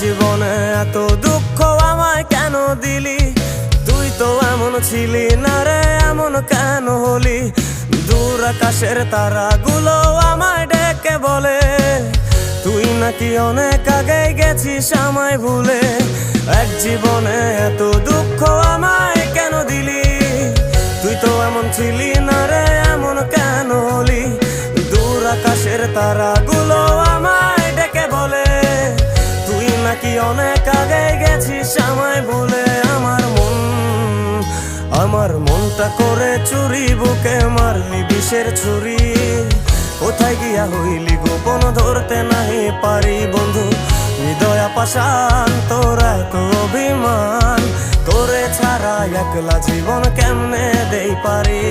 জীবনে এত দুঃখ আমায় কেন দিলি? তুই তো এমন ছিলি না রে, এমন কেন হলি? দূর আকাশের তারাগুলো আমায় ডেকে বলে তুই নাকি অনেক আগে গেছিস আমায় ভুলে। এক জীবনে এত দুঃখ আমায় কেন দিলি? তুই তো এমন ছিলি না রে, এমন কেন হলি? দূর আকাশের তারাগুলো আমায় ডেকে বলে তুই নাকি অনেক আগে গেছিস আমায় ভুলে। আমার মনটা করে চুরি, বুকে মারলি বিষের ছুরি। কোথায় গিয়া হইলি গোপন, ধরতে নাহি পারি বন্ধু। হৃদয় পাষাণ তোর এত অভিমান, তোরে ছাড়া একলা জীবন কেমনে দেই পারি?